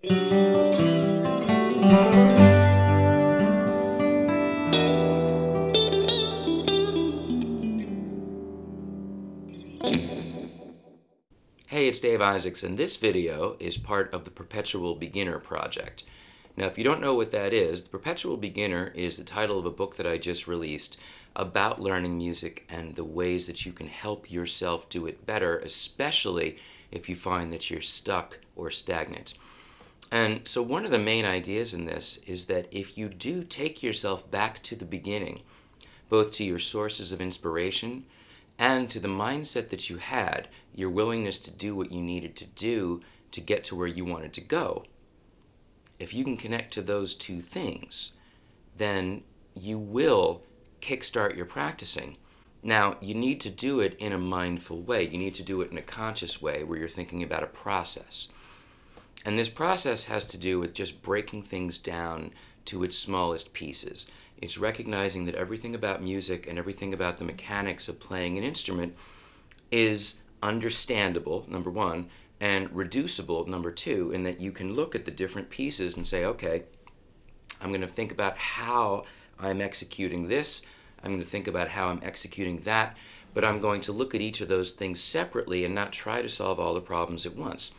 Hey, it's Dave Isaacs, and this video is part of the Perpetual Beginner Project. Now, if you don't know what that is, the Perpetual Beginner is the title of a book that I just released about learning music and the ways that you can help yourself do it better, especially if you find that you're stuck or stagnant. And so one of the main ideas in this is that if you do take yourself back to the beginning, both to your sources of inspiration and to the mindset that you had, your willingness to do what you needed to do to get to where you wanted to go. If you can connect to those two things, then you will kickstart your practicing. Now, you need to do it in a mindful way. You need to do it in a conscious way where you're thinking about a process. And this process has to do with just breaking things down to its smallest pieces. It's recognizing that everything about music and everything about the mechanics of playing an instrument is understandable, number one, and reducible, number two, in that you can look at the different pieces and say, okay, I'm going to think about how I'm executing this, I'm going to think about how I'm executing that, but I'm going to look at each of those things separately and not try to solve all the problems at once.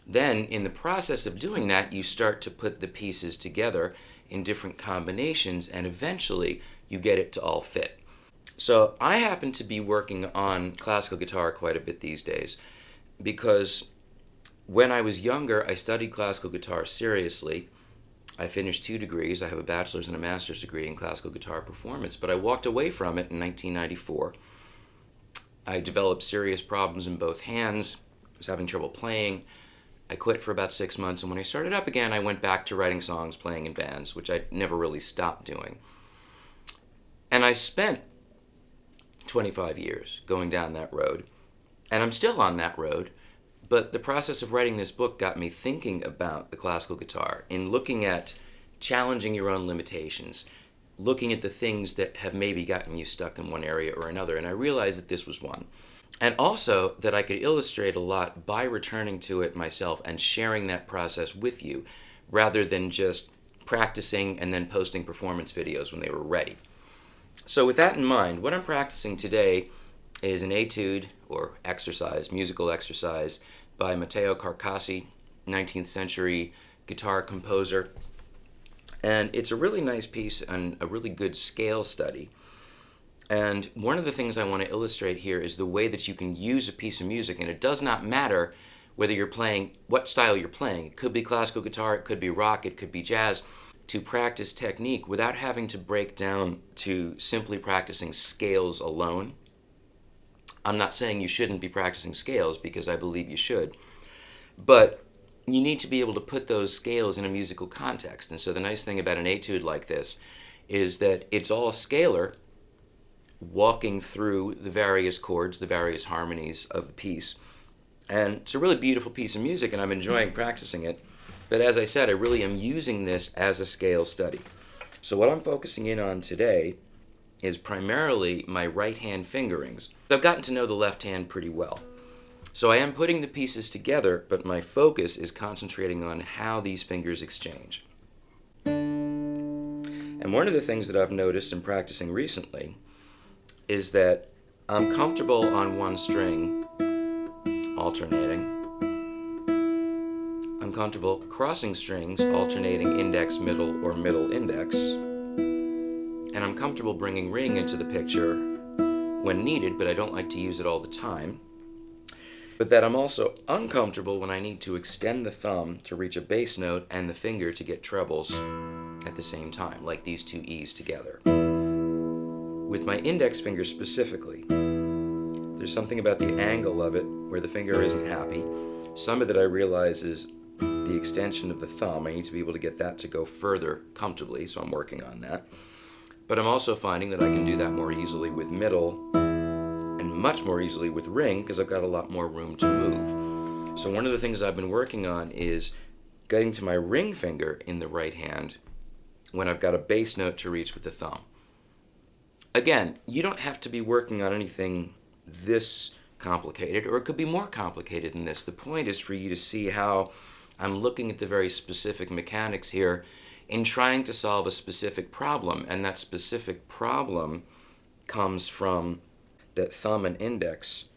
Then, in the process of doing that, you start to put the pieces together in different combinations, and eventually you get it to all fit. So I happen to be working on classical guitar quite a bit these days because when I was younger, I studied classical guitar seriously. I finished 2 degrees. I have a bachelor's and a master's degree in classical guitar performance, but I walked away from it in 1994. I developed serious problems in both hands. I was having trouble playing. I quit for about 6 months, and when I started up again, I went back to writing songs, playing in bands, which I never really stopped doing. And I spent 25 years going down that road, and I'm still on that road, but the process of writing this book got me thinking about the classical guitar in looking at challenging your own limitations, looking at the things that have maybe gotten you stuck in one area or another, and I realized that this was one. And also that I could illustrate a lot by returning to it myself and sharing that process with you rather than just practicing and then posting performance videos when they were ready. So with that in mind, what I'm practicing today is an etude or exercise, musical exercise by Matteo Carcassi, 19th century guitar composer. And it's a really nice piece and a really good scale study. And one of the things I want to illustrate here is the way that you can use a piece of music, and it does not matter whether you're playing, what style you're playing. It could be classical guitar, it could be rock, it could be jazz, to practice technique without having to break down to simply practicing scales alone. I'm not saying you shouldn't be practicing scales because I believe you should, but you need to be able to put those scales in a musical context. And so the nice thing about an etude like this is that it's all scalar, walking through the various chords, the various harmonies of the piece. And it's a really beautiful piece of music, and I'm enjoying practicing it. But as I said, I really am using this as a scale study. So what I'm focusing in on today is primarily my right hand fingerings. I've gotten to know the left hand pretty well. So I am putting the pieces together, but my focus is concentrating on how these fingers exchange. And one of the things that I've noticed in practicing recently is that I'm comfortable on one string, alternating. I'm comfortable crossing strings, alternating index, middle, or middle index. And I'm comfortable bringing ring into the picture when needed, but I don't like to use it all the time. But that I'm also uncomfortable when I need to extend the thumb to reach a bass note and the finger to get trebles at the same time, like these two E's together. With my index finger specifically, there's something about the angle of it where the finger isn't happy. Some of it I realize is the extension of the thumb. I need to be able to get that to go further comfortably, so I'm working on that. But I'm also finding that I can do that more easily with middle and much more easily with ring because I've got a lot more room to move. So one of the things I've been working on is getting to my ring finger in the right hand when I've got a bass note to reach with the thumb. Again, you don't have to be working on anything this complicated, or it could be more complicated than this. The point is for you to see how I'm looking at the very specific mechanics here in trying to solve a specific problem, and that specific problem comes from that thumb and index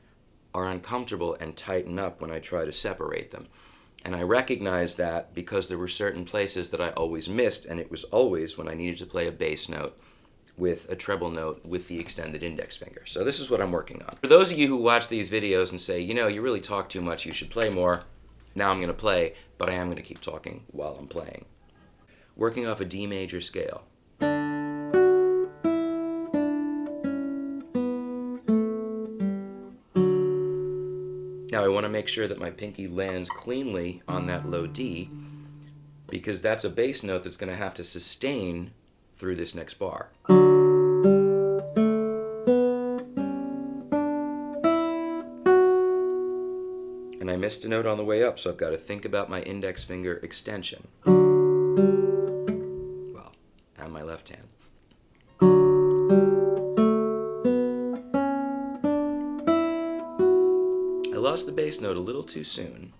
are uncomfortable and tighten up when I try to separate them. And I recognize that because there were certain places that I always missed, and it was always when I needed to play a bass note with a treble note with the extended index finger. So this is what I'm working on. For those of you who watch these videos and say, you know, you really talk too much, you should play more, now I'm going to play, but I am going to keep talking while I'm playing. Working off a D major scale. Now I want to make sure that my pinky lands cleanly on that low D, because that's a bass note that's going to have to sustain through this next bar. And I missed a note on the way up, so I've got to think about my index finger extension. Well, and my left hand. I lost the bass note a little too soon.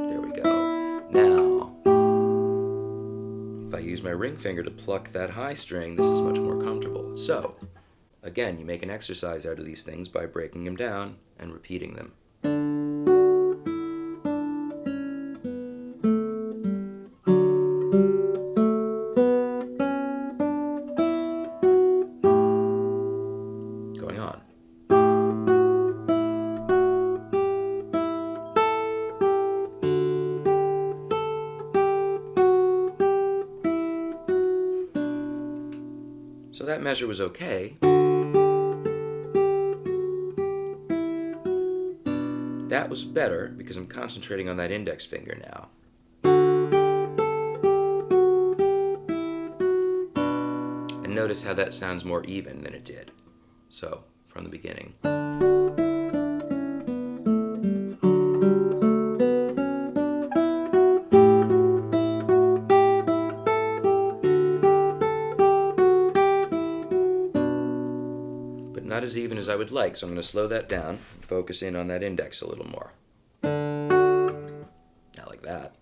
There we go. Now, if I use my ring finger to pluck that high string, this is much more comfortable. So, again, you make an exercise out of these things by breaking them down and repeating them. Going on. So that measure was okay. That was better because I'm concentrating on that index finger now. And notice how that sounds more even than it did. So, from the beginning. But not as even as I would like, so I'm going to slow that down and focus in on that index a little more. Not like that.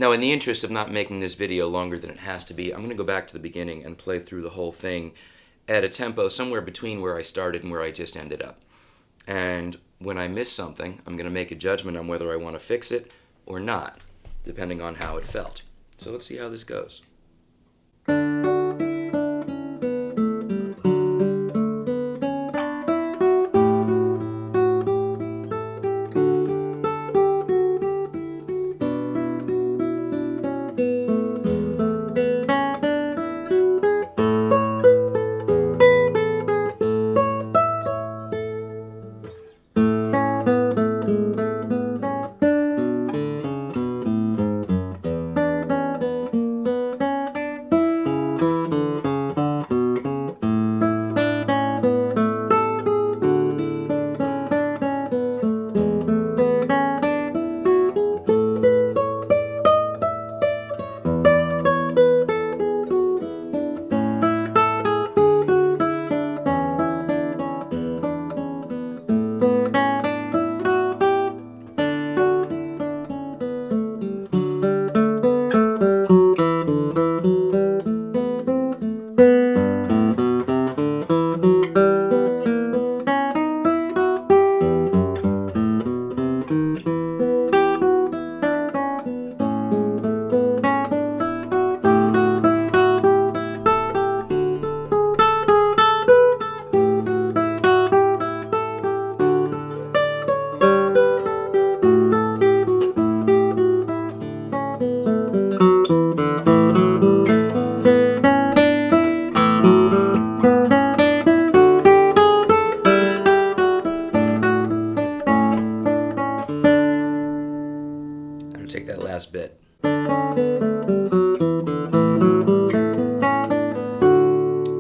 Now, in the interest of not making this video longer than it has to be, I'm going to go back to the beginning and play through the whole thing at a tempo somewhere between where I started and where I just ended up. And when I miss something, I'm going to make a judgment on whether I want to fix it or not, depending on how it felt. So let's see how this goes.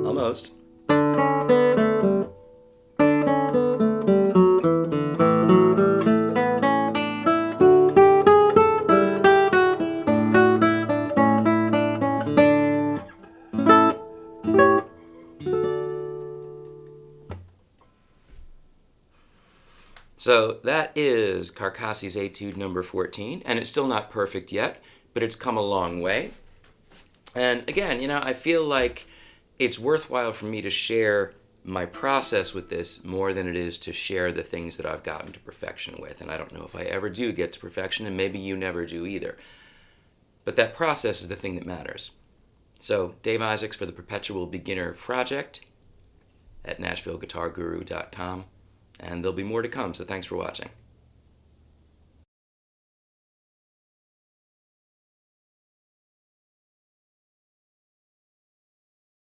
Almost. So that is Carcassi's Etude number 14, and it's still not perfect yet, but it's come a long way. And again, I feel like it's worthwhile for me to share my process with this more than it is to share the things that I've gotten to perfection with. And I don't know if I ever do get to perfection, and maybe you never do either. But that process is the thing that matters. So, Dave Isaacs for the Perpetual Beginner Project at NashvilleGuitarGuru.com. And there'll be more to come, so thanks for watching.